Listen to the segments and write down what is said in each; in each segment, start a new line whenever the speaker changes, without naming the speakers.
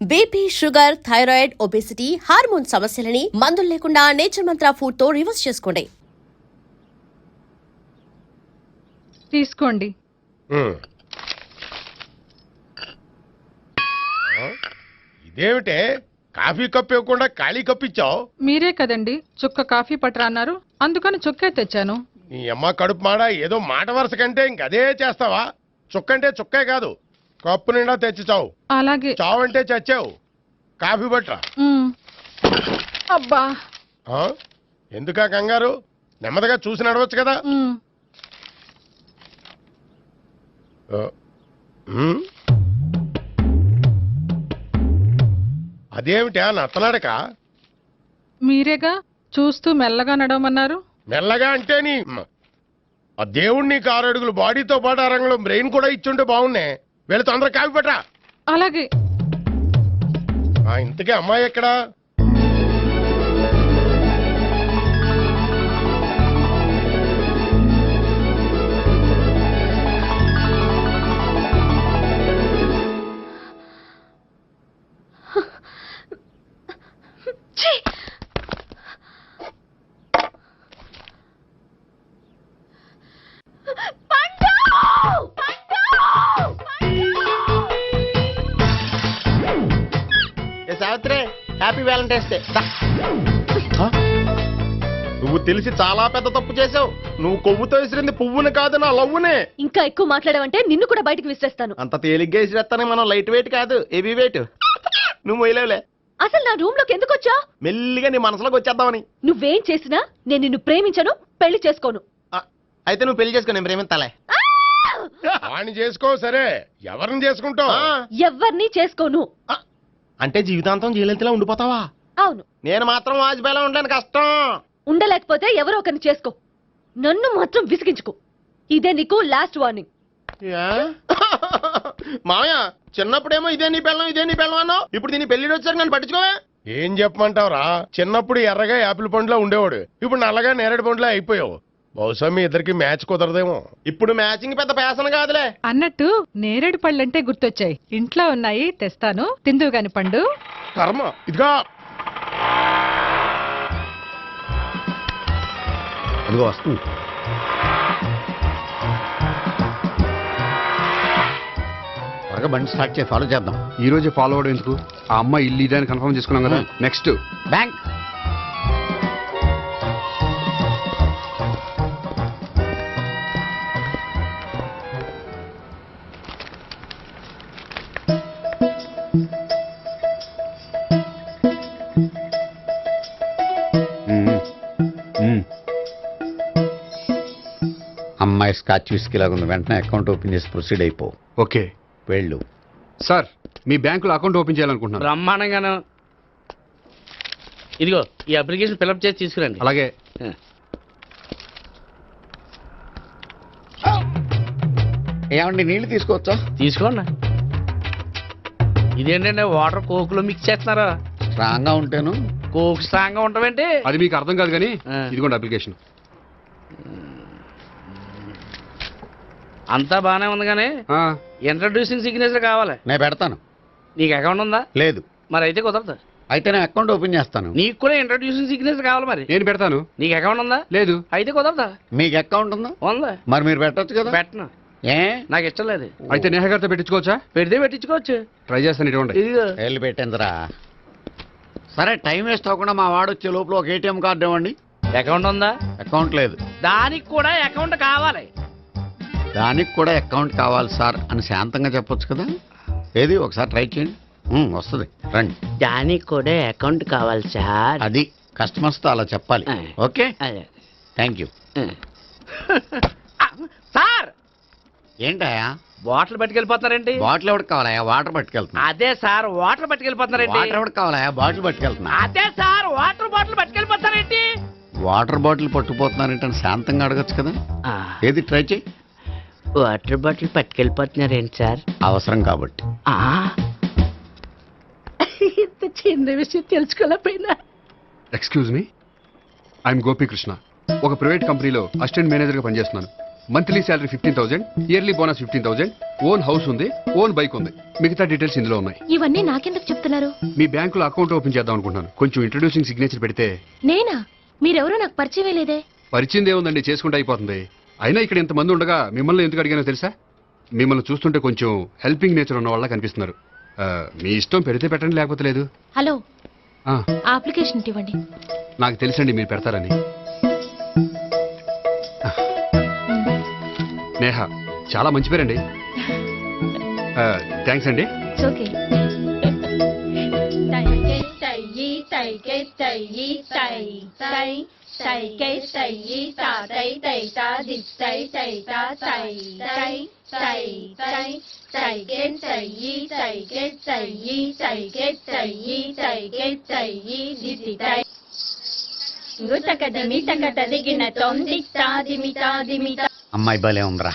BP, sugar, thyroid, obesity, hormone సమస్యలని మందులు లేకుండా నేచర్ మంత్ర ఫుడ్ తో రివర్స్ చేసుకోండి.
తీసుకోండి.
ఇదేమిటే కాఫీ కప్ ఇవ్వకుండా ఖాళీ కప్ ఇచ్చావు?
మీరే కదండి చుక్క కాఫీ పట్టరా అన్నారు, అందుకని చుక్కే తెచ్చాను.
నీ అమ్మ కడుపు మాడ, ఏదో మాట వరుస కంటే ఇంకదే చేస్తావా? చుక్కంటే చుక్కే కాదు, కప్పు నిండా తెచ్చి చావు.
అలాగే.
చావు అంటే చచ్చావు. కాఫీ పట్టరా.
అబ్బా,
ఎందుకా కంగారు? నెమ్మదిగా చూసి నడవచ్చు కదా. అదేమిటా నత్తనాడక?
మీరేగా చూస్తూ మెల్లగా నడవమన్నారు.
మెల్లగా అంటే నీ ఆ దేవుడు నీకు 6 అడుగులు బాడీతో పాటు ఆ రంగంలో బ్రెయిన్ కూడా ఇచ్చుంటే బాగున్నాయి. వీళ్ళ తొందర కాఫీ పట్టరా.
అలాగే.
ఇంతకీ అమ్మాయి ఎక్కడా?
Savitri, happy Valentine's day. నువ్వు తెలిసి చాలా పెద్ద తప్పు చేసావు. నువ్వు కొవ్వుతో విసిరింది పువ్వుని కాదు, నా లవ్వునే.
ఇంకా ఎక్కువ మాట్లాడవంటే నిన్ను కూడా బయటకు విసిరేస్తాను.
అంత తేలిగ్గా విసిరేస్తానే, మనం లైట్ వెయిట్ కాదు, హెవీ వెయిట్. నువ్వు మొయ్యలేవులే.
అసలు నా రూమ్ లోకి ఎందుకు వచ్చా?
మెల్లిగా నీ మనసులోకి వచ్చేద్దామని.
నువ్వేం చేసినా నేను నిన్ను ప్రేమించను, పెళ్లి చేసుకోను.
అయితే నువ్వు పెళ్లి చేసుకో, నేను ప్రేమిస్తాలే.
వాణ్ణి చేసుకో. సరే, ఎవరిని చేసుకుంటావు?
ఎవరిని చేసుకోను.
అంటే జీవితాంతం జయలలితలా ఉండిపోతావా?
అవును.
నేను మాత్రం వాజ్పేయిలా ఉండడానికి కష్టం.
ఉండలేకపోతే ఎవరో ఒకరిని చేసుకో, నన్ను మాత్రం విసిగించుకో. ఇదే నీకు లాస్ట్ వార్నింగ్.
మామయ్య, చిన్నప్పుడేమో ఇదే నీ పెళ్ళం అన్నావు, ఇప్పుడు దీని పెళ్లి వచ్చారు నన్ను పట్టించుకోవా?
ఏం చెప్పమంటావురా? చిన్నప్పుడు ఎర్రగా యాపిల్ పండులో ఉండేవాడు, ఇప్పుడు నల్లగా నేరేడు పండులో అయిపోయావు. బహుశా మీ ఇద్దరికి మ్యాచ్ కుదరదేమో.
ఇప్పుడు మ్యాచింగ్ పెద్ద పేసన కాదులే.
అన్నట్టు నేరేడు పళ్ళంటే గుర్తొచ్చాయి. ఇంట్లో ఉన్నాయి, తెస్తాను, తిందువు గాని పండు.
కర్మ. ఇదిగా
అదిగో వస్తుంది. త్వరగా బండి స్టార్ట్ చేసి ఫాలో చేద్దాం.
ఈ రోజే ఫాలో అవడం ఎందుకు? ఆ అమ్మాయి ఇల్లు ఇదని కన్ఫర్మ్ చేసుకున్నాం కదా. Next
bank. అమ్మాయి స్కాచ్ విస్కీ లాగా ఉంది. వెంటనే అకౌంట్ ఓపెన్ చేసి ప్రొసీడ్ అయిపో.
ఓకే,
వెళ్ళు.
సార్, మీ బ్యాంకులో అకౌంట్ ఓపెన్ చేయాలనుకుంటున్నాను.
బ్రహ్మాండంగాను. ఇదిగో ఈ అప్లికేషన్ ఫిల్అప్ చేసి తీసుకురండి.
అలాగే.
ఏమండి, నీళ్లు తీసుకోవచ్చా?
తీసుకోండి. ఇదేంటంటే వాటర్ కోక్ లో మిక్స్ చేస్తున్నారా?
స్ట్రాంగ్ గా ఉంటేను.
కోక్ స్ట్రాంగ్ గా ఉంటావేంటి?
అది మీకు అర్థం కాదు కానీ ఇదిగోండి అప్లికేషన్.
అంతా బానే ఉంది కానీ ఇంట్రడ్యూసింగ్ సిగ్నేచర్ కావాలి.
నేను పెడతాను.
నీకు అకౌంట్ ఉందా?
లేదు.
మరి అయితే కుదరదు.
అయితే నేను అకౌంట్ ఓపెన్ చేస్తాను.
నీకు కూడా ఇంట్రడ్యూసింగ్ సిగ్నేచర్ కావాలి. మరి
నేను పెడతాను.
నీకు అకౌంట్ ఉందా?
లేదు.
అయితే కుదరదా?
మీకు అకౌంట్ ఉందా?
ఉందా?
మరి మీరు పెట్టొచ్చు కదా.
పెట్టను.
ఏ?
నాకు ఇష్టం లేదు.
అయితే నేహ గారితో పెట్టించుకోవచ్చా?
పెడితే పెట్టించుకోవచ్చు.
ట్రై చేస్తాను. ఇటువంటి
ఇదిగో
వెళ్ళి పెట్టిందిరా. సరే, టైం వేస్ట్ అవ్వకుండా మా వాడు వచ్చే లోపల ఒక ఏటీఎం కార్డు ఇవ్వండి.
అకౌంట్ ఉందా?
అకౌంట్ లేదు.
దానికి కూడా అకౌంట్ కావాలి.
దానికి కూడా అకౌంట్ కావాలి సార్ అని శాంతంగా చెప్పొచ్చు కదా. ఏది ఒకసారి ట్రై చేయండి. వస్తుంది, రండి.
దానికి కూడా అకౌంట్ కావాలి సార్.
అది కస్టమర్స్తో అలా చెప్పాలి. Okay, thank you.
సార్,
ఏంటయా
బాటిల్ పట్టుకెళ్ళిపోతున్నారేంటి?
బాటిల్ ఎవరికి కావాలయా? వాటర్ పట్టుకెళ్తున్నా.
అదే సార్, వాటర్ పట్టుకెళ్ళిపోతున్నారేంటి?
వాటర్ ఎవరికి కావాలయా? బాటిల్ పట్టుకెళ్తున్నా.
అదే సార్, వాటర్ బాటిల్ పట్టుకెళ్ళిపోతారేంటి?
వాటర్ బాటిల్ పట్టుకుపోతున్నారంటే శాంతంగా అడగచ్చు కదా. ఏది ట్రై చేయి.
వాటర్ బాటిల్ పట్టుకెళ్ళిపోతున్నారేంటి సార్?
అవసరం కాబట్టి.
ఇంత చిన్న విషయం తెలుసుకోలేకపోయినా.
Excuse me, I'm Gopikrishna. ఒక ప్రైవేట్ కంపెనీలో అసిస్టెంట్ మేనేజర్గా పనిచేస్తున్నాను. Monthly salary 15,000, yearly bonus 15,000, own house ఉంది, ఓన్ బైక్ ఉంది. మిగతా డీటెయిల్స్ ఇందులో ఉన్నాయి.
ఇవన్నీ నాకెందుకు చెప్తున్నారు?
మీ బ్యాంకులో అకౌంట్ ఓపెన్ చేద్దాం అనుకుంటున్నాను. కొంచెం ఇంట్రొడ్యూసింగ్ సిగ్నేచర్ పెడితే.
నేనా? మీరెవరో నాకు పరిచయం లేదే.
పరిచయం ఏముందండి, చేసుకుంటే అయిపోతుంది. అయినా ఇక్కడ ఇంతమంది ఉండగా మిమ్మల్ని ఎందుకు అడిగానో తెలుసా? మిమ్మల్ని చూస్తుంటే కొంచెం హెల్పింగ్ నేచర్ ఉన్న వాళ్ళ కనిపిస్తున్నారు. మీ ఇష్టం పెడితే పెట్టండి, లేకపోతే లేదు.
హలో,
ఆ,
అప్లికేషన్ ఇవ్వండి.
నాకు తెలుసండి మీరు పెడతారని. నేహ, చాలా మంచి పేరండి. థ్యాంక్స్ అండి.
ఓకే.
అమ్మాయి భలే ఉందిరా.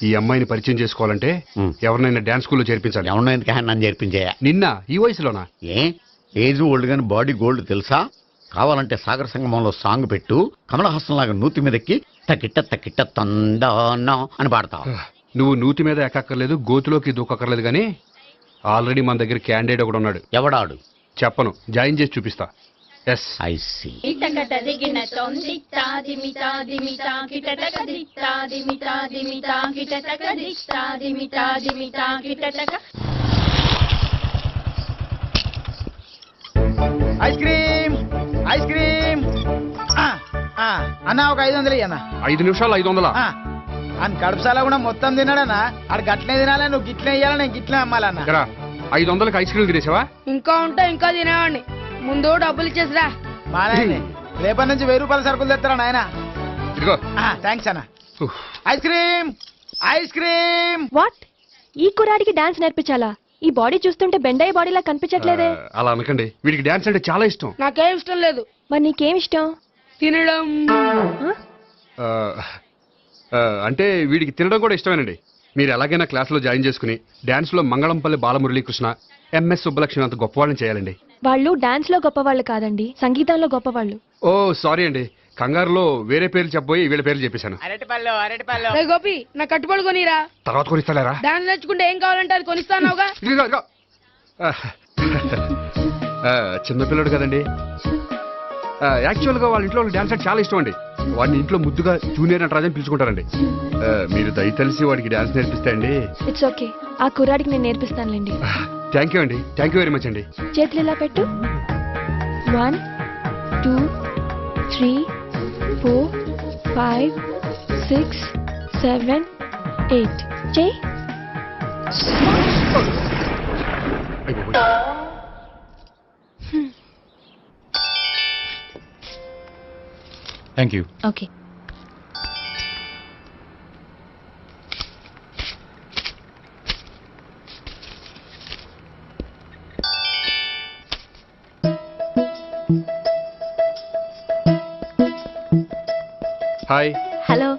ఈ అమ్మాయిని పరిచయం చేసుకోవాలంటే ఎవరినైనా డాన్స్ స్కూల్లో చేర్పించాలి.
ఎవరినో ఎందుకు నన్ను చేర్పించేయ?
నిన్న ఈ వయసులోనా?
ఏజ్ ఓల్డ్ గాని బాడీ గోల్డ్ తెలుసా? కావాలంటే సాగర సంగమంలో సాంగ్ పెట్టు, కమలహాసం లాగా నూతి మీదకి తకిట్ట తకిట్ట తందానా అని పాడతావు.
నువ్వు నూతి మీద ఎక్కక్కర్లేదు, గోతులోకి దూకక్కర్లేదు, కానీ ఆల్రెడీ మన దగ్గర క్యాండిడేట్ ఒకడు ఉన్నాడు.
ఎవడాడు?
చెప్పను, జాయిన్ చేసి చూపిస్తా. Yes,
I see.
Ice cream, ice cream. అన్న ఒక 500 అన్న.
5 నిమిషాలు 500.
అని కడుపుసాల కూడా మొత్తం తిన్నాడన్నా. ఆడు గట్లే తినాలి, నువ్వు గిట్లే ఇయ్యాలి, నేను గిట్లే అమ్మాలన్న.
500కి ఐస్ క్రీమ్ తినేసావా?
ఇంకా ఉంటే ఇంకా తినేవాడిని. ముందు డబ్బులు ఇచ్చేసిరా.
మానే రేపటి నుంచి 1000 రూపాయల సరుకులు తెస్తారా నాయన?
ఇదిగో.
థ్యాంక్స్ అన్న. Ice cream, ice cream.
What? ఈ కుర్రాడికి డాన్స్ నేర్పించాలా? ఈ బాడీ చూస్తుంటే బెండయ్య బాడీలా కనిపించట్లేదే.
అలా అనకండి, వీడికి డాన్స్ అంటే చాలా ఇష్టం.
నాకేం ఇష్టం లేదు.
మరి నీకేం ఇష్టం?
తినడం.
అంటే వీడికి తినడం కూడా ఇష్టమేనండి. మీరు ఎలాగైనా క్లాస్లో జాయిన్ చేసుకుని డాన్స్లో మంగళంపల్లి బాలమురళీకృష్ణ, ఎంఎస్ సుబ్బలక్ష్మి అంత గొప్పవాళ్ళని చేయాలండి.
వాళ్ళు డాన్స్ లో గొప్పవాళ్ళు కాదండి, సంగీతంలో గొప్పవాళ్ళు.
ఓ సారీ అండి, కంగారులో వేరే పేర్లు చెప్పబోయి వీళ్ళ పేర్లు చెప్పేశాను.
అరటిపళ్ళు, అరటిపళ్ళు.
రే గోపి, నా కట్టుబడి కొనిరా.
తర్వాత కొనిస్తారా?
డాన్స్ నేర్చుకుంటే ఏం కావాలంటే అది కొనిస్తానావుగా.
చిన్నపిల్లడు కదండి. యాక్చువల్గా వాళ్ళ ఇంట్లో డాన్స్ అంటే చాలా ఇష్టం అండి. వాడిని ఇంట్లో ముద్దుగా జూనియర్ నటరాజని పిలుచుకుంటారండి. మీరు దయతలిసి వాడికి డాన్స్ నేర్పిస్తే అండి.
ఇట్స్ ఓకే, ఆ కుర్రాడికి నేను నేర్పిస్తానులేండి.
థ్యాంక్ యూ అండి, థ్యాంక్ యూ వెరీ మచ్ అండి.
చేతులు ఇలా పెట్టు. 1 2 3 4 5 6 7 8 చెయ్యి.
Thank you.
Okay.
Hi.
Hello.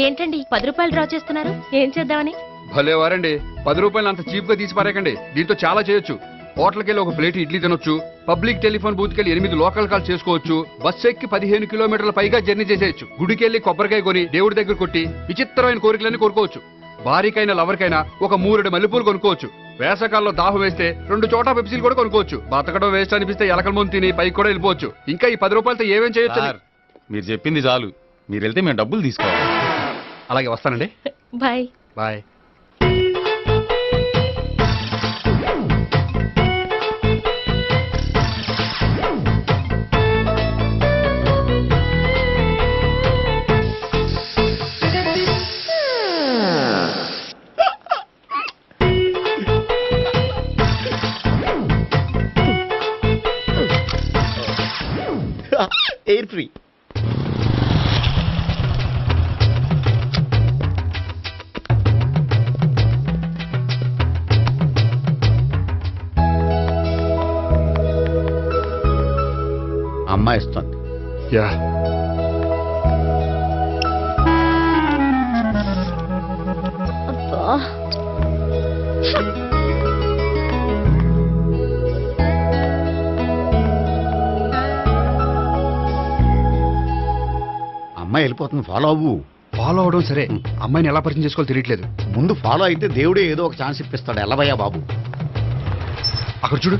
ఏంటండి 10 రూపాయలు డ్రా చేస్తున్నారు? ఏం చేద్దామని?
భలే వారండి, 10 రూపాయలు అంత చీప్ గా తీసి పారేకండి. దీంతో చాలా చేయొచ్చు. హోటల్కి వెళ్ళి ఒక ప్లేట్ ఇడ్లీ తినొచ్చు, పబ్లిక్ టెలిఫోన్ బూత్కి వెళ్ళి 8 లోకల్ కాల్ చేసుకోవచ్చు, బస్సు ఎక్కి 15 కిలోమీటర్ల పైగా జర్నీ చేసేయచ్చు, గుడికి వెళ్ళి కొబ్బరికాయ కొని దేవుడి దగ్గర కొట్టి విచిత్రమైన కోరికలన్నీ కోరుకోవచ్చు, భారీకైనా లవర్కైనా ఒక 3 మల్లెపూలు కొనుక్కోవచ్చు, వేసవకాలంలో దాహం వేస్తే 2 చోటా పెప్సీలు కూడా కొనుక్కోవచ్చు, బతకడం వేస్ట్ అనిపిస్తే ఎలకల ముందు తిని పైకి కూడా వెళ్ళిపోవచ్చు. ఇంకా ఈ 10 రూపాయలతో ఏమేం చేయొచ్చు?
మీరు చెప్పింది చాలు, మీరు వెళ్తే మేము డబ్బులు తీసుకోవాలి.
అలాగే వస్తానండి.
బాయ్.
బాయ్.
Air free. అమ్మాయి ఇస్తుంది.
యా.
అమ్మాయి వెళ్ళిపోతుంది, ఫాలో అవ్వు.
ఫాలో అవడం సరే, అమ్మాయిని ఎలా పరిచయం చేసుకోవాలో తెలియట్లేదు.
ముందు ఫాలో అయితే దేవుడే ఏదో ఒక ఛాన్స్ ఇప్పిస్తాడు. ఎల్లవయ్యా బాబు.
అక్కడ చూడు.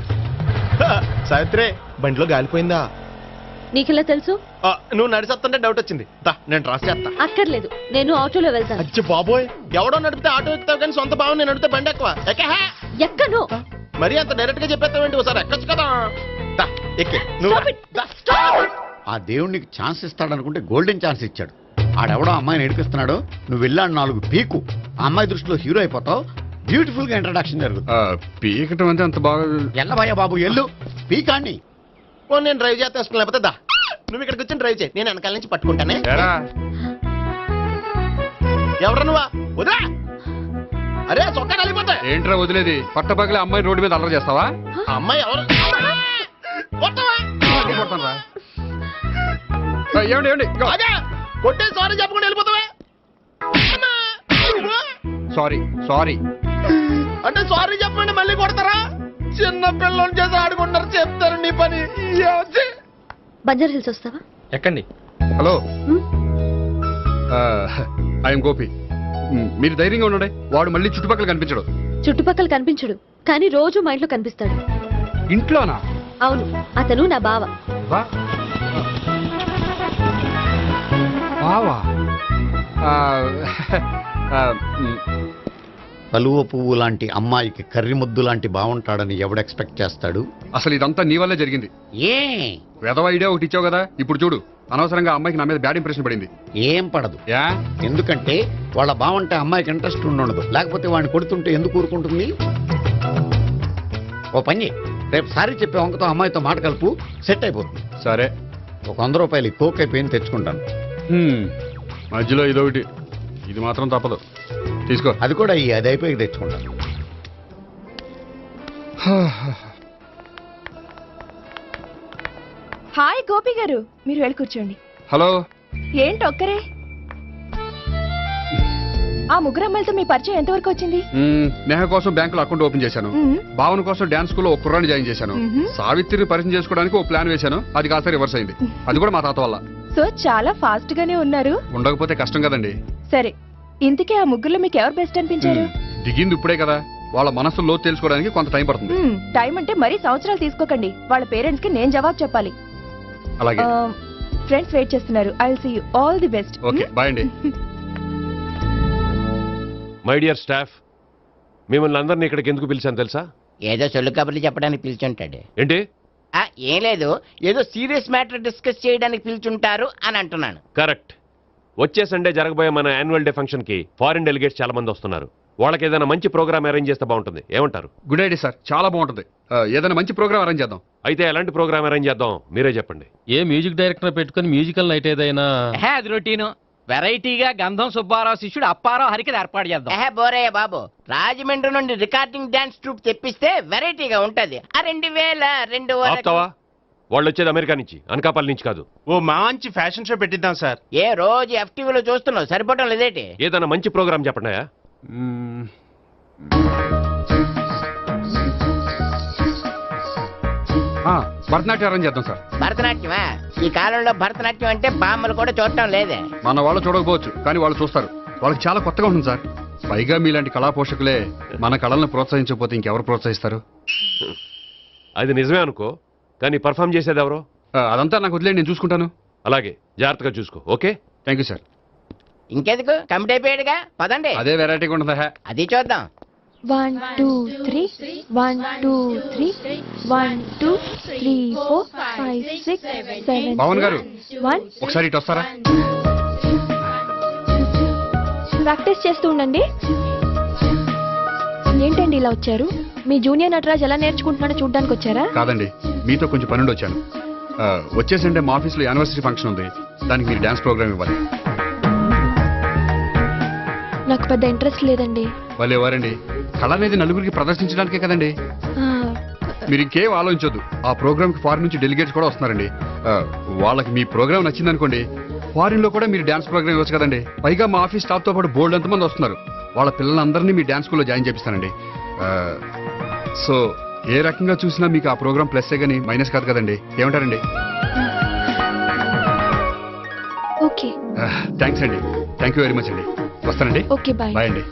సావిత్రి బండిలో గాలిపోయిందా?
నీకెలా తెలుసు?
నువ్వు నడిచేస్తుంటే డౌట్ వచ్చింది. నేను ట్రాస్ చేస్తా.
అక్కర్లేదు, నేను ఆటోలో వెళ్తాను.
అచ్చి బాబోయ్, ఎవడో నడిపితే ఆటో ఎక్కుతావు కానీ సొంత భావం నేను నడిపితే బండి ఎక్కువ.
ఎక్కను.
మరి అంత డైరెక్ట్ గా చెప్పేస్తావేంటి? ఒకసారి ఎక్కొచ్చు కదా. ఎక్కే నువ్వు.
ఆ దేవుడికి ఛాన్స్ ఇస్తాడనుకుంటే గోల్డెన్ ఛాన్స్ ఇచ్చాడు. ఆడెవడో అమ్మాయిని ఏడిపిస్తున్నాడు, నువ్వు వెళ్ళాడు 4 పీకు. ఆ అమ్మాయి దృష్టిలో హీరో అయిపోతావు. బ్యూటిఫుల్ గా ఇంట్రడక్షన్ జరుగుతుంది.
పీకటం అంటే అంత బాగా.
ఎల్లవయ్యా బాబు, ఎల్లు పీకాన్ని.
నేను డ్రైవ్ చేస్తాను, లేకపోతే దా నువ్వు ఇక్కడికి వచ్చి డ్రైవ్ చేయి, నేను వెనకాల నుంచి పట్టుకుంటానే. ఎవరు నువ్వా? వదిలా. అరే చొక్కా కలిపోతా.
ఏంట్రా వదిలేది? పట్టపగలే అమ్మాయి రోడ్డు మీద అల్లరి చేస్తావా?
అమ్మాయి ఎవరు?
ఏమండి ఏమండి,
కొట్టే సారీ చెప్పకుండా వెళ్ళిపోతావా?
సారీ సారీ
అంటే సారీ చెప్పండి మళ్ళీ కొడతారా? చిన్న పిల్లలు చేసి ఆడుకుంటారు, చెప్తారు నీ పని.
బంజారా హిల్స్ వస్తావా?
ఎక్కండి.
Hello, I'm Gopi. మీరు ధైర్యంగా ఉండండి. వాడు మళ్ళీ చుట్టుపక్కల కనిపించడు.
చుట్టుపక్కల కనిపించడు, కానీ రోజు మా ఇంట్లో కనిపిస్తాడు.
ఇంట్లోనా?
అవును, అతను నా బావ.
బావా?
కలువ పువ్వు లాంటి అమ్మాయికి కర్రి ముద్దు లాంటి బాగుంటాడని ఎవడు ఎక్స్పెక్ట్ చేస్తాడు?
అసలు ఇదంతా నీ వల్లే జరిగింది.
ఏ
వెధవ ఐడియా ఒకటి ఇచ్చావు కదా, ఇప్పుడు చూడు. అనవసరంగా అమ్మాయికి నా మీద బ్యాడ్ ఇంప్రెషన్ పడింది.
ఏం పడదు.
యా?
ఎందుకంటే వాళ్ళ బాగుంటే అమ్మాయికి ఇంట్రెస్ట్ ఉండదు. లేకపోతే వాడిని కొడుతుంటే ఎందుకు ఊరుకుంటుంది? ఓ పని, రేపు సారీ చెప్పే వంకతో అమ్మాయితో మాట కలుపు, సెట్ అయిపోతుంది.
సరే,
ఒక 100 రూపాయలు కోక్ అయిపోయింది తెచ్చుకుంటాను.
మధ్యలో ఇదొకటి, ఇది మాత్రం తప్పదు. తీసుకో.
అది కూడా అది అయిపోయి తెచ్చుకుంటాను.
హాయ్ గోపి గారు, మీరు వెళ్ళి కూర్చోండి.
హలో.
ఏంటి ఒక్కరే? ఆ ముగ్గురు అమ్మాయిలతో మీ పరిచయం ఎంతవరకు వచ్చింది?
నేహ కోసం బ్యాంకులో అకౌంట్ ఓపెన్ చేశాను. భావన కోసం డాన్స్ స్కూల్లో ఒక కుర్రాన్ని జాయిన్ చేశాను. సావిత్రిని పరిచయం చేసుకోవడానికి ఒక ప్లాన్ వేశాను, అది కాస్త రివర్స్ అయింది. అది కూడా మా తాత వల్ల.
సో చాలా ఫాస్ట్ గానే ఉన్నారు.
ఉండకపోతే కష్టం కదండి.
సరే, ఇంతకీ ఆ ముగ్గురులో మీకు ఎవరు బెస్ట్ అనిపించారు?
దిగింది ఇప్పుడే కదా, వాళ్ళ మనసు లోతు తెలుసుకోవడానికి కొంత టైం పడుతుంది.
టైం అంటే మరీ సంవత్సరాలు తీసుకోకండి. వాళ్ళ పేరెంట్స్ కి నేను జవాబు చెప్పాలి.
అలాగే.
ఫ్రెండ్స్ వెయిట్ చేస్తున్నారు. I will see you. All the best.
Okay, bye అండి.
మై డియర్ స్టాఫ్, మిమ్మల్ని అందరినీ ఇక్కడికి ఎందుకు పిలిచాను తెలుసా?
ఏదో సొల్లు కబుర్లు చెప్పడానికి పిలిచుంటాడు.
ఏంటి?
ఏం లేదు, ఏదో సీరియస్ మ్యాటర్ డిస్కస్ చేయడానికి పిలుచుంటారు అని అంటున్నాను.
కరెక్ట్. వచ్చే సండే జరగబోయే మన యాన్యువల్ డే ఫంక్షన్ కి ఫారిన్ డెలిగేట్స్ చాలా మంది వస్తున్నారు. వాళ్ళకి ఏదైనా మంచి ప్రోగ్రామ్ అరేంజ్ చేస్తే బాగుంటుంది. ఏమంటారు?
గుడ్ ఐడియా సార్, చాలా బాగుంటుంది. ఏదైనా మంచి ప్రోగ్రామ్ అరేంజ్ చేద్దాం.
అయితే ఎలాంటి ప్రోగ్రామ్ అరేంజ్ చేద్దాం మీరే చెప్పండి.
ఏ మ్యూజిక్ డైరెక్టర్ పెట్టుకుని మ్యూజికల్ నైట్ ఏదైనా?
అది రొటీను. వెరైటీగా గంధం సుబ్బారావు శిష్యుడు అప్పారావు హరికి ఏర్పాటు చేద్దాం. బోరయ్య బాబు, రాజమండ్రి నుండి రికార్డింగ్ డాన్స్ ట్రూప్ తెప్పిస్తే వెరైటీగా ఉంటది. 2002
వాళ్ళు వచ్చేది అమెరికా నుంచి, అనకాపల్లి నుంచి కాదు.
ఓ మంచి ఫ్యాషన్ షో పెట్టిద్దాం సార్.
ఏ రోజు FTVలో చూస్తున్నావు, సరిపోవటం లేదేటి?
ఏదైనా మంచి ప్రోగ్రామ్ చెప్పండి.
భరతనాట్యం అరేంజ్ చేద్దాం సార్.
భరతనాట్యమా? ఈ కాలంలో భరతనాట్యం అంటే బామ్మలు కూడా చూడటం లేదే.
మన వాళ్ళు చూడకపోవచ్చు, కానీ వాళ్ళు చూస్తారు. వాళ్ళకి చాలా కొత్తగా ఉంటుంది సార్. పైగా మీలాంటి కళా పోషకులే మన కళలను ప్రోత్సహించకపోతే ఇంకెవరు ప్రోత్సహిస్తారు?
అది నిజమే అనుకో, కానీ పర్ఫామ్ చేసేది ఎవరో?
అదంతా నాకు వదిలేండి, నేను చూసుకుంటాను.
అలాగే, జాగ్రత్తగా చూసుకో. Okay,
thank you sir.
ఇంకెందుకు, కమిటీ అయిపోయాడుగా, పదండి.
అదే వెరైటీగా ఉంటుందా?
అది చూద్దాం.
1 2 3 1 2 3 1 2 3 4 5 6 7.
పవన్ గారు,
1
ఒకసారి ఇటు వస్తారా?
ప్రాక్టీస్ చేస్తూ ఉండండి. ఏంటండి ఇలా వచ్చారు? మీ జూనియర్ నటరాజ్ ఎలా నేర్చుకుంటున్నాడో చూడ్డానికి వచ్చారా?
కాదండి, మీతో కొంచెం పనుండి వచ్చాను. వచ్చేసంటే మా ఆఫీస్లో యానివర్సరీ ఫంక్షన్ ఉంది, దానికి మీరు డాన్స్ ప్రోగ్రామ్ ఇవ్వాలి.
నాకు పెద్ద ఇంట్రెస్ట్ లేదండి.
వాళ్ళు ఎవరండి? కళ అనేది నలుగురికి ప్రదర్శించడానికే కదండి. మీరు ఇంకేం ఆలోచించొద్దు. ఆ ప్రోగ్రామ్ కి ఫారిన్ నుంచి డెలిగేట్స్ కూడా వస్తున్నారండి. వాళ్ళకి మీ ప్రోగ్రామ్ నచ్చిందనుకోండి, ఫారిన్ లో కూడా మీరు డాన్స్ ప్రోగ్రామ్ ఇవ్వచ్చు కదండి. పైగా మా ఆఫీస్ స్టాఫ్ తో పాటు బోల్డ్ ఎంతమంది వస్తున్నారు. వాళ్ళ పిల్లలందరినీ మీ డాన్స్ స్కూల్లో జాయిన్ చేపిస్తానండి. సో ఏ రకంగా చూసినా మీకు ఆ ప్రోగ్రామ్ ప్లస్సే గానీ మైనస్ కాదు కదండి, ఏమంటారండి?
ఓకే.
థ్యాంక్స్ అండి, థ్యాంక్ యూ వెరీ మచ్ అండి. వస్తానండి.
Okay, bye.
బాయ్ అండి.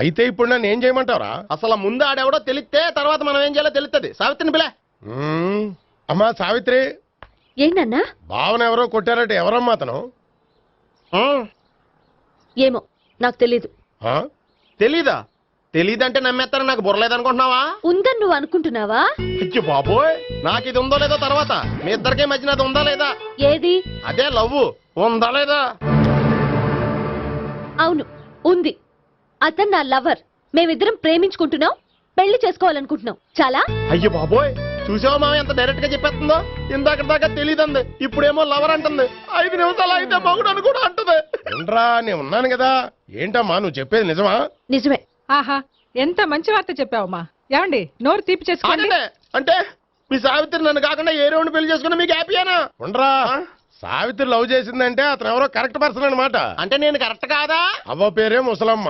అయితే ఇప్పుడు నన్ను ఏం చేయమంటావురా?
అసలు ముందు ఆడెవడో తెలిస్తే తర్వాత మనం ఏం చేయాలో తెలుస్తుంది. సావిత్రిని పిల్ల.
అమ్మా సావిత్రి,
ఏంటన్నా?
భావన ఎవరో కొట్టారట, ఎవరమ్మా అతను?
ఏమో నాకు తెలీదు.
ఆ?
తెలీదా? తెలీదంటే నమ్మేస్తారని నాకు బుర్రలేదనుకుంటున్నావా?
ఉందని నువ్వు అనుకుంటున్నావా?
అయ్యో బాబోయ్, నాకు ఇది ఉందో లేదో తర్వాత మీ ఇద్దరికే మధ్యన అది ఉందా లేదా?
ఏది?
అదే లవ్ ఉందా లేదా?
అవును, ఉంది. అతను నా లవర్. మేమిద్దరం ప్రేమించుకుంటున్నాం, పెళ్లి చేసుకోవాలనుకుంటున్నాం. చాలా.
అయ్యో బాబోయ్, చూసావా మామ ఎంత డైరెక్ట్ గా చెప్పేస్తుందో? ఇందాక దాకా తెలీదంది, ఇప్పుడేమో లవర్ అంటుంది. 5 నిమిషాలు అయితే మగుడు అని కూడా అంటుంది.
ఏంట్రా, నేను ఉన్నాను కదా. ఏంటమ్మా నువ్వు చెప్పేది నిజమా?
నిజమే.
ఆహా, ఎంత మంచి వార్త చెప్పావమ్మా. ఏమండి, నోరు తీపి చేసుకోండి.
అంటే మీ సావిత్రి నన్ను కాకుండా ఏ రౌండ్ పెళ్లి చేసుకున్నా మీకు హ్యాపీయేనా?
ఉండరా, సావిత్రి లవ్ చేసిందంటే అతను ఎవరో కరెక్ట్ పర్సన్ అనమాట.
అంటే నేను కరెక్ట్ కాదా?
అవ్వ పేరే ముసలమ్మ.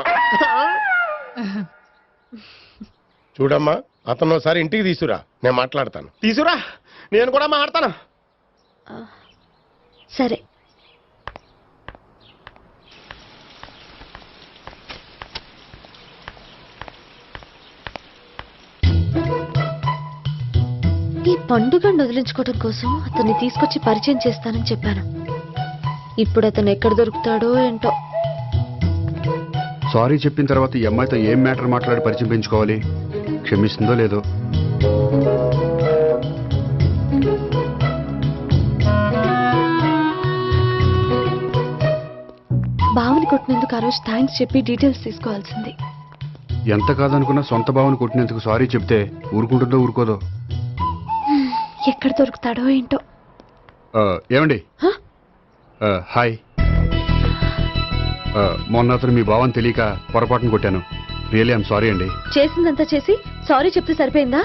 చూడమ్మా, అతను ఒకసారి ఇంటికి తీసుకురా, నేను మాట్లాడతాను.
తీసురా, నేను కూడా మాట్లాడతాను.
సరే. ఈ పండుగను వదిలించుకోవడం కోసం అతన్ని తీసుకొచ్చి పరిచయం చేస్తానని చెప్పాను. ఇప్పుడు అతను ఎక్కడ దొరుకుతాడో ఏంటో.
సారీ చెప్పిన తర్వాత ఈ అమ్మాయితో ఏం మ్యాటర్ మాట్లాడి పరిచయం పెంచుకోవాలి? క్షమిస్తుందో లేదో.
బావని కొట్టినందుకు ఆ రోజు థ్యాంక్స్ చెప్పి డీటెయిల్స్ తీసుకోవాల్సింది.
ఎంత కాదనుకున్నా సొంత భావన కొట్టినందుకు సారీ చెప్తే ఊరుకుంటుందో ఊరుకోదో.
ఎక్కడ దొరుకుతాడో ఏంటో.
ఏమండి? హాయ్. మొన్న అతను మీ భావన తెలియక పొరపాటును కొట్టాను. రియల్లీ ఐఎమ్ సారీ అండి.
చేసిందంతా చేసి సారీ చెప్తే సరిపోయిందా?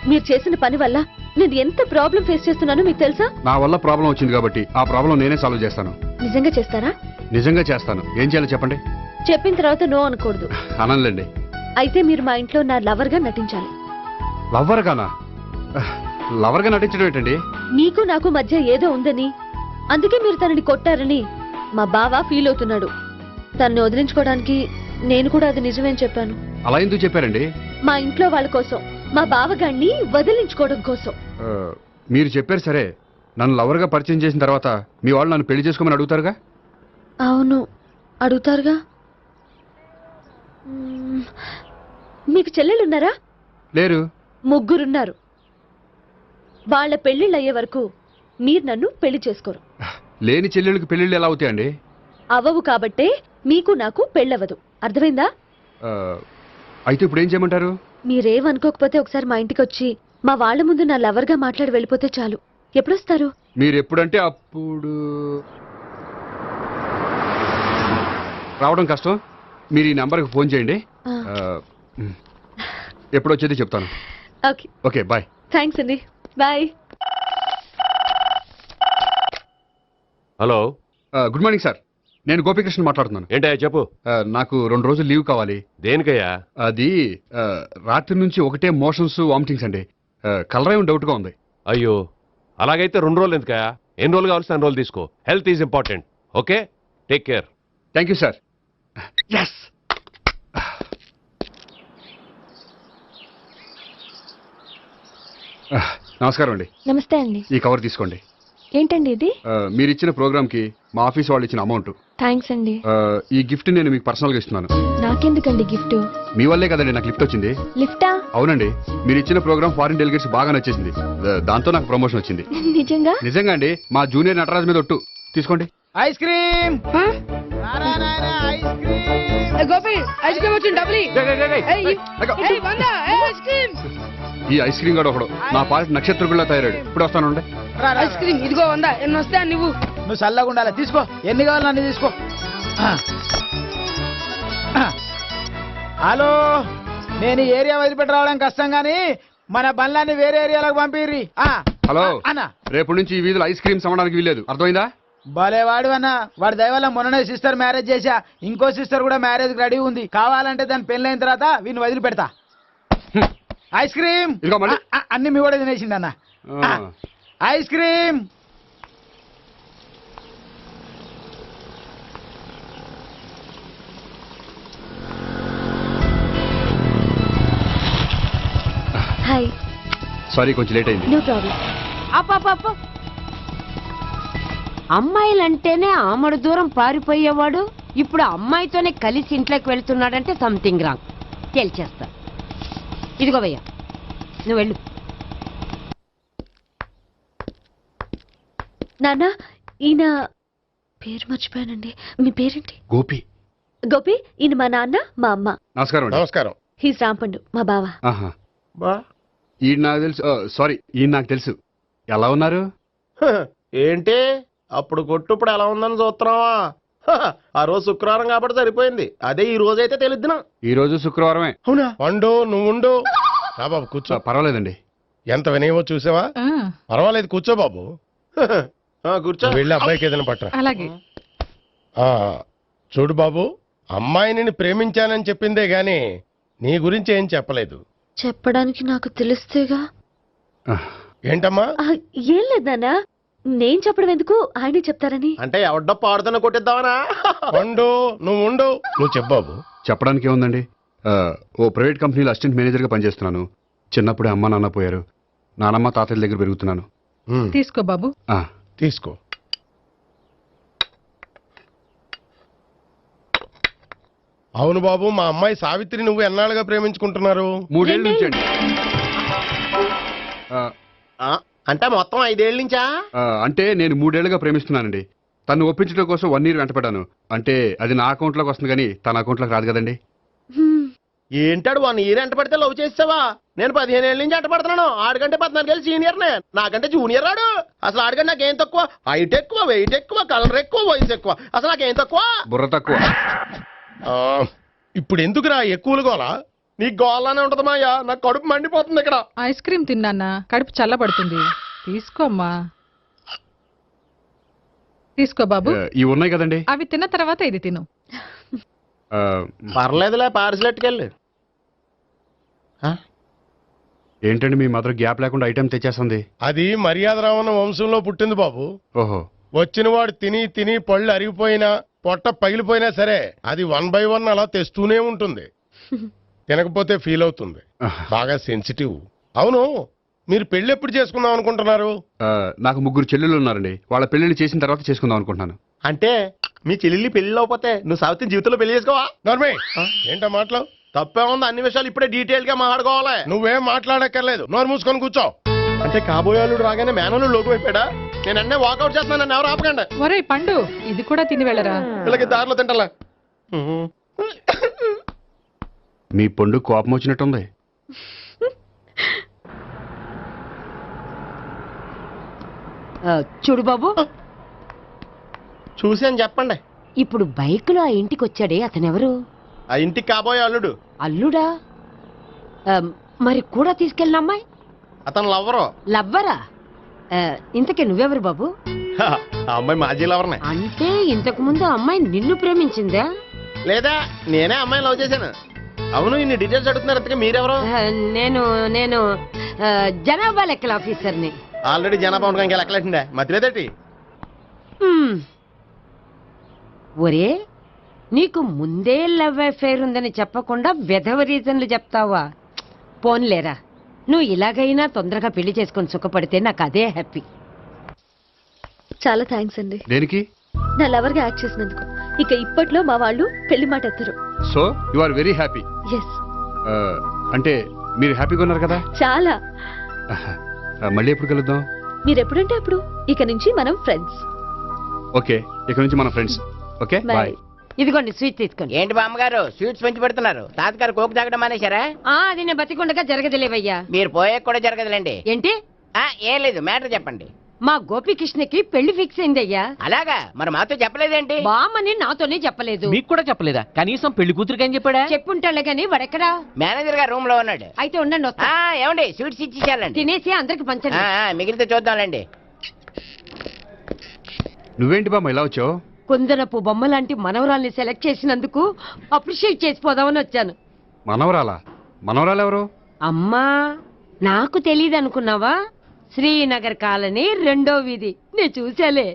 మీరు చేసిన పని వల్ల నేను ఎంత ప్రాబ్లం ఫేస్ చేస్తున్నానో మీకు తెలుసా?
నా వల్ల ప్రాబ్లం వచ్చింది కాబట్టి ఆ ప్రాబ్లం నేనే సాల్వ్ చేస్తాను.
నిజంగా చేస్తారా?
నిజంగా చేస్తాను. ఏం చేయాలో చెప్పండి.
చెప్పిన తర్వాత నో అనకూడదు.
అనంలేండి.
అయితే మీరు మా ఇంట్లో నా లవర్ గా నటించాలి.
లవర్ గానా? లవర్ గా నటించడం ఏంటండి?
మీకు నాకు మధ్య ఏదో ఉందని, అందుకే మీరు తనని కొట్టారని మా బావ ఫీల్ అవుతున్నాడు. తనని వదిలించుకోవడానికి నేను కూడా అది నిజమేని చెప్పాను.
అలా ఎందుకు చెప్పారండి?
మా ఇంట్లో వాళ్ళ కోసం, మా బావగాన్ని వదిలించుకోవడం కోసం.
మీరు చెప్పారు సరే, నన్ను లవర్ గా పరిచయం చేసిన తర్వాత మీ వాళ్ళు నన్ను పెళ్లి చేసుకోమని అడుగుతారుగా?
అవును, అడుగుతారుగా. మీకు చెల్లెలున్నారా?
లేరు.
ముగ్గురున్నారు. వాళ్ళ పెళ్లిళ్ళు అయ్యే వరకు మీరు నన్ను పెళ్లి చేసుకోరు.
లేని చెల్లెళ్ళకి పెళ్లిళ్ళు ఎలా అవుతాయండి?
అవ్వవు కాబట్టే మీకు నాకు పెళ్ళవదు. అర్థమైందా?
అయితే ఇప్పుడు ఏం చేయమంటారు?
మీరేమనుకోకపోతే ఒకసారి మా ఇంటికి వచ్చి మా వాళ్ళ ముందు నా లవర్ గా మాట్లాడి వెళ్ళిపోతే చాలు. ఎప్పుడొస్తారు?
మీరు ఎప్పుడంటే అప్పుడు. రావడం కష్టం. మీరు ఈ నంబర్కి ఫోన్ చేయండి. ఎప్పుడు వచ్చేది చెప్తాను.
ఓకే.
Okay, bye.
థ్యాంక్స్ అండి, bye.
Hello,
good morning sir. నేను గోపికృష్ణ మాట్లాడుతున్నాను.
ఏంటయ్యా చెప్పు.
నాకు 2 రోజులు లీవ్ కావాలి.
దేనికయ్యా?
అది రాత్రి నుంచి ఒకటే మోషన్స్, వామిటింగ్స్ అండి. కలరేం డౌట్గా ఉంది.
అయ్యో, అలాగైతే 2 రోజులు ఎందుకయ్యా? ఎన్ని రోజులు కావాల్సిన 2 రోజులు తీసుకో. Health is important. Okay, take care.
Thank you sir. Yes. నమస్కారం అండి.
నమస్తే అండి.
ఈ కవర్ తీసుకోండి.
ఏంటండి ఇది?
మీరు ఇచ్చిన ప్రోగ్రామ్ కి మా ఆఫీస్ వాళ్ళు ఇచ్చిన అమౌంట్.
థ్యాంక్స్ అండి.
ఈ గిఫ్ట్ నేను మీకు పర్సనల్ గా ఇస్తున్నాను.
నాకెందుకండి గిఫ్ట్?
మీ వల్లే కదండి నాకు లిఫ్ట్ వచ్చింది.
లిఫ్టా?
అవునండి, మీరు ఇచ్చిన ప్రోగ్రామ్ ఫారిన్ డెలిగేట్స్ బాగా నచ్చేసింది. దాంతో నాకు ప్రమోషన్ వచ్చింది.
నిజంగా?
నిజంగా అండి. మా జూనియర్ నటరాజ్ మీద ఒట్టు. తీసుకోండి.
Ice cream. Gopi, ice cream వచ్చింది. డబ్బులు
ఈ ఐస్ క్రీమ్ గడు ఒకడు నా పాలిట నక్షత్రకుల్లా తయారాడు. ఇప్పుడు వస్తానండి.
ఐస్ క్రీమ్ ఇదిగో 100. ఎన్ని వస్తాయి నువ్వు?
నువ్వు చల్లగా ఉండాలి. తీసుకో, ఎన్ని కావాలి అన్ని తీసుకో. హలో, నేను ఈ ఏరియా వదిలిపెట్టి రావడం కష్టం గానీ మన బండ్లన్నీ వేరే ఏరియాలకు పంపిర్రి.
హలో
అన్న,
రేపు నుంచి ఈ వీధిలో ఐస్ క్రీమ్స్ అమ్మడానికి వీలేదు, అర్థమైందా?
భలేవాడు అన్న. వాడి దయవల్ల మొన్ననే సిస్టర్ మ్యారేజ్ చేశా, ఇంకో సిస్టర్ కూడా మ్యారేజ్ రెడీ ఉంది. కావాలంటే దాని పెళ్ళైన తర్వాత వీడిని వదిలిపెడతా. ఐస్ క్రీమ్
ఇదిగో మళ్ళీ.
అన్ని మీ కూడా తినేసింది అన్న. Ice cream.
హాయ్.
సారీ, కొంచెం లేట్ అయింది.
No problem.
అప్ప అమ్మాయిలంటేనే ఆమడు దూరం పారిపోయేవాడు ఇప్పుడు అమ్మాయితోనే కలిసి ఇంట్లోకి వెళ్తున్నాడంటే సంథింగ్ రాంగ్. తేల్చేస్తా. ఇదిగో భయ్యా, నువ్వు వెళ్ళు.
నాన్న, ఈయన పేరు మర్చిపోయానండి. మీ పేరేంటి?
గోపి.
గోపి, ఈయన మా నాన్న, మా అమ్మ.
నమస్కారం అండి.
నమస్కారం.
హీస్ రాంపండు, మా బావ.
ఆహా. ఈయన నాకు తెలుసు. సారీ, ఈయన నాకు తెలుసు. ఎలా ఉన్నారు?
ఏంటి అప్పుడు కొట్టు ఇప్పుడు ఎలా ఉందని చూస్తున్నావా? ఆ రోజు శుక్రవారం కాబట్టి సరిపోయింది. అదే ఈ రోజు అయితే తెలిద్దునా.
ఈ రోజు శుక్రవారమే.
అవునా?
పండు నువ్వు ఉండు. రా బాబు కూర్చో.
పర్వాలేదండి.
ఎంత వినయమో చూసావా? పర్వాలేదు, కూర్చో బాబు.
కూర్చో.
వెళ్ళి అబ్బాయికి ఏదైనా పట్టరా.
అలాగే.
చూడు బాబు, అమ్మాయిని ప్రేమించానని చెప్పిందే గాని నీ గురించి ఏం చెప్పలేదు.
చెప్పడానికి నాకు తెలిస్తేగా.
ఏంటమ్మా?
ఏం లేదు నాన్న, నేను చెప్పడం ఎందుకు, ఆయనే చెప్తారని.
అంటే ఎవడ్డో పాడుతున్న కొట్టిద్దామనా?
పండు నువ్వు ఉండు. నువ్వు చెప్పు బాబు.
చెప్పడానికి ఏముందండి, ఓ ప్రైవేట్ కంపెనీలో అసిస్టెంట్ మేనేజర్గా పనిచేస్తున్నాను. చిన్నప్పుడే అమ్మ నాన్న పోయారు. నానమ్మ తాతయ్య దగ్గర పెరుగుతున్నాను.
తీసుకో బాబు.
తీసుకో. అవును బాబు, మా అమ్మాయి సావిత్రి నువ్వు ఎన్నాళ్ళుగా ప్రేమించుకుంటున్నారు?
3 ఏళ్ళ నుంచి అండి.
అంటే మొత్తం 5 ఏళ్ళ నుంచా?
అంటే నేను 3 ఏళ్ళుగా ప్రేమిస్తున్నానండి. తను ఒప్పించడం కోసం 1 year వెంటపడ్డాను. అంటే అది నా అకౌంట్లోకి వస్తుంది కానీ తన అకౌంట్లోకి రాదు కదండి.
ఏంటాడు 1 year ఎంట పడితే లవ్ చేసావా? నేను 15 ఏళ్ళ నుంచి ఎంట పడుతున్నాను. ఆడికంటే 14 ఏళ్ళు సీనియర్నే, నాకంటే జూనియర్ రాడు. అసలు ఆడికంటే నాకేం తక్కువ? హైట్ ఎక్కువ, వెయిట్ ఎక్కువ, కలర్ ఎక్కువ, వయసు ఎక్కువ. అసలు నాకేం తక్కువ?
బుర్ర తక్కువ.
ఇప్పుడు ఎందుకురా ఎక్కువలు గోలా?
నీకు గోళ్ళనే ఉంటది మాయా, నాకు కడుపు మండిపోతుంది ఇక్కడ.
ఐస్ క్రీమ్ తిన్నానా, కడుపు చల్లబడుతుంది. తీసుకోమ్మా. తీసుకో బాబు.
ఇవి ఉన్నాయి కదండి,
అవి తిన్న తర్వాత ఇది తిను.
పర్లేదులే, పార్సిల్ ఎట్టుకెళ్ళి.
ఏంటండి మీ మదర్ గ్యాప్ లేకుండా ఐటెం తెచ్చేస్తుంది?
అది మర్యాద రావణ వంశంలో పుట్టింది బాబు.
ఓహో.
వచ్చిన వాడు తిని తిని పళ్ళు అరిగిపోయినా పొట్ట పగిలిపోయినా సరే అది 1 by 1 అలా తెస్తూనే ఉంటుంది. తినకపోతే ఫీల్ అవుతుంది. బాగా సెన్సిటివ్. అవును, మీరు పెళ్లి ఎప్పుడు చేసుకుందాం అనుకుంటున్నారు?
నాకు 3 చెల్లెళ్ళు ఉన్నారండి. వాళ్ళ పెళ్లిళ్ళు చేసిన తర్వాత చేసుకుందాం అనుకుంటున్నాను.
అంటే మీ చెల్లెల్ని పెళ్లి అవ్వకపోతే నువ్వు సావిత్రి జీవితంలో పెళ్లి చేసుకోవా?
నర్మే, ఏంటో మాటలు?
తప్పే ఉంది, అన్ని విషయాలు ఇప్పుడే డీటెయిల్ గా మాట్లాడుకోవాలి.
నువ్వేం మాట్లాడక్కర్లేదు, నోరు మూసుకొని కూర్చో.
అంటే కాబోయేవాళ్ళు రాగానే మేనలు లోకి అయిపోయాడా? నేను అన్నీ వాకౌట్ చేస్తున్నాను, నన్ను ఎవరు ఆపకండి.
ఒరే పండు, ఇది కూడా తిని వెళ్ళరా.
వీళ్ళకి దారిలో తింటలే.
మీ పండు కోపం వచ్చినట్టుంది.
చూడు బాబు,
చూసి అని చెప్పండి.
ఇప్పుడు బైక్ లో ఆ ఇంటికి వచ్చాడే అతనెవరు?
ఆ ఇంటికి కాబోయే అల్లుడు.
అల్లుడా? మరి కూడా తీసుకెళ్ళిన అమ్మాయి?
అతను లవ్వరు.
లవ్వరా? ఇంతకే నువ్వెవరు బాబు?
ఆ అమ్మాయి మాజీ లవర్నే.
అంటే ఇంతకు ముందు అమ్మాయి నిన్ను ప్రేమించిందా?
లేదా నేనే అమ్మాయిని లవ్ చేశాను. అవును, ఇన్ని డీటెయిల్స్ అడుగుతున్నారు. అంతగా మీరెవరు?
నేను జనాభా లెక్కల ఆఫీసర్ని.
ఆల్రెడీ జనాభా ఉండగా ఇంకా లెక్కలేటండే మధ్యలేదేటి?
ఒరే, నీకు ముందే లవ్ అఫైర్ ఉందని చెప్పకుండా వెధవ రీజన్లు చెప్తావా? పోన్లేరా, నువ్వు ఇలాగైనా తొందరగా పెళ్లి చేసుకొని సుఖపడితే నాకు అదే హ్యాపీ.
చాలా థ్యాంక్స్ అండి.
దేనికి?
నా లవర్ గా యాక్ట్ చేసినందుకు. ఇక ఇప్పట్లో మా వాళ్ళు పెళ్లి మాట ఎత్తరు.
So you are very happy.
Yes.
అంటే మీరు హ్యాపీగా ఉన్నారు కదా?
చాలా.
మళ్ళీ ఎప్పుడు కలుద్దాం?
మీరు ఎప్పుడంటే అప్పుడు. ఇక నుంచి మనం ఫ్రెండ్స్.
ఓకే, ఇక నుంచి మనం ఫ్రెండ్స్. Okay, bye.
ఇదిగోండి స్వీట్ తీసుకోండి.
ఏంటి బామ్మగారు స్వీట్స్ పెంచి పెడుతున్నారు? తాతగారు కోక్ తాగడం మానేశారా?
అది నేను బతికుండగా జరగదులేవయ్యా.
మీరు పోయే కూడా జరగదులేండి.
ఏంటి?
ఏం లేదు, మ్యాటర్ చెప్పండి.
మా గోపికృష్ణకి పెళ్లి ఫిక్స్ అయిందయ్యా.
అలాగా మరి మాతో చెప్పలేదేంటి?
బామ్మని నాతోనే చెప్పలేదు.
మీకు కూడా చెప్పలేదా? కనీసం పెళ్లి కూతురికి అని చెప్పాడా?
చెప్పుంటాలే గాని వాడెక్కడా?
మేనేజర్ గారు రూమ్ లో ఉన్నాడు.
అయితే ఉండండి వస్తా.
ఏమండి స్వీట్స్ ఇచ్చేసాలండి.
తినేసి అందరికి పంచండి.
మిగిలితే చూద్దాంలేండి.
నువ్వేంటి బామ్మ ఇలా వచ్చావు?
కుందనపు బొమ్మ లాంటి మనవరాల్ని సెలెక్ట్ చేసినందుకు అప్రిషియేట్ చేసిపోదామని వచ్చాను.
మనవరాలా? మనవరాలు ఎవరు?
అమ్మా నాకు తెలియదు అనుకున్నావా? శ్రీనగర్ కాలనీ 2వ వీధి. నేను చూసాలే.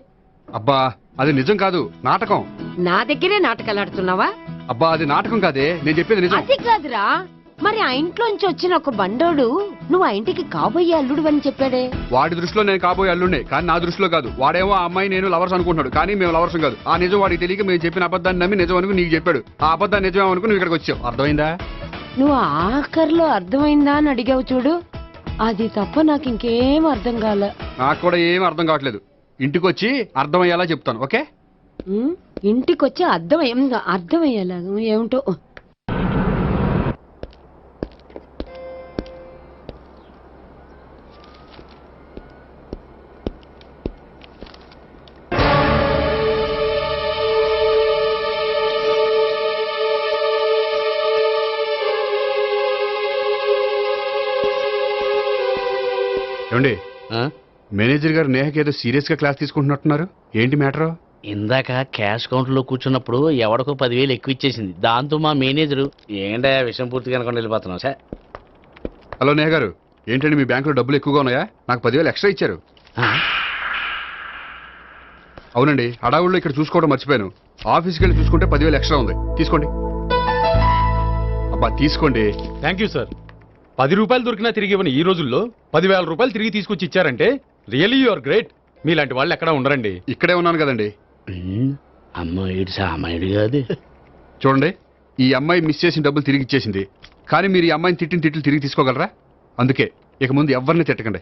అబ్బా అది నిజం కాదు, నాటకం.
నా దగ్గరే నాటకాలు ఆడుతున్నావా?
అబ్బా అది నాటకం కాదే, నేను చెప్పేది నిజం.
అది కాదురా, మరి ఆ ఇంట్లోంచి వచ్చిన ఒక బండోడు నువ్వు ఆ ఇంటికి కాబోయే అల్లుడు అని చెప్పాడే.
వాడి దృష్టిలో నేను కాబోయే అల్లుడే, కానీ నా దృష్టిలో కాదు. వాడేమో ఆ అమ్మాయి నేను లవర్స్ అనుకుంటున్నాడు, కానీ మేము లవర్స్ కాదు. ఆ నిజం వాడికి తెలియక మేము చెప్పిన అబద్ధాన్ని నమ్మి నిజం అనుకుని నీకు చెప్పాడు. ఆ అబద్ధాన్ని నిజం అనుకుని నువ్వు ఇక్కడికి వచ్చావు. అర్థమైందా?
నువ్వు ఆఖర్లో అర్థమైందా అని అడిగావు చూడు, అది తప్ప నాకు ఇంకేం అర్థం కాల.
నాకు కూడా ఏం అర్థం కావట్లేదు. ఇంటికి వచ్చి అర్థమయ్యేలా చెప్తాను, ఓకే?
ఇంటికొచ్చి అర్థమయ్యేలా ఏమిటో.
ఏమండి, మేనేజర్ గారు నేహకి ఏదో సీరియస్ గా క్లాస్ తీసుకుంటున్నట్టున్నారు. ఏంటి మ్యాటర్?
ఇందాక క్యాష్ కౌంటర్ లో కూర్చున్నప్పుడు ఎవడికో 10,000 ఎక్కువ ఇచ్చేసింది. దాంతో మా మేనేజరు ఏంటా విషయం పూర్తిగా అనుకుని వెళ్ళిపోతున్నాం సార్.
హలో నేహ గారు, ఏంటండి మీ బ్యాంకులో డబ్బులు ఎక్కువగా ఉన్నాయా? నాకు 10,000 ఎక్స్ట్రా ఇచ్చారు. అవునండి, హడావుల్లో ఇక్కడ చూసుకోవడం మర్చిపోయాను. ఆఫీస్కి వెళ్ళి చూసుకుంటే 10,000 ఎక్స్ట్రా ఉంది. తీసుకోండి. అబ్బా తీసుకోండి.
Thank you sir. 10 రూపాయలు దొరికినా తిరిగి ఇవ్వని ఈ రోజుల్లో 10,000 రూపాయలు తిరిగి తీసుకొచ్చి ఇచ్చారంటే రియలీ యు ఆర్ గ్రేట్. మీలాంటి వాళ్ళు ఎక్కడా ఉండరండి.
ఇక్కడే ఉన్నాను కదండి.
అమ్మాయిడు సామాయుడు కాదు.
చూడండి, ఈ అమ్మాయి మిస్ చేసిన డబ్బులు తిరిగి ఇచ్చేసింది, కానీ మీరు ఈ అమ్మాయిని తిట్టిన తిట్లు తిరిగి తీసుకోగలరా? అందుకే ఇక ముందు ఎవరిని తిట్టకండి.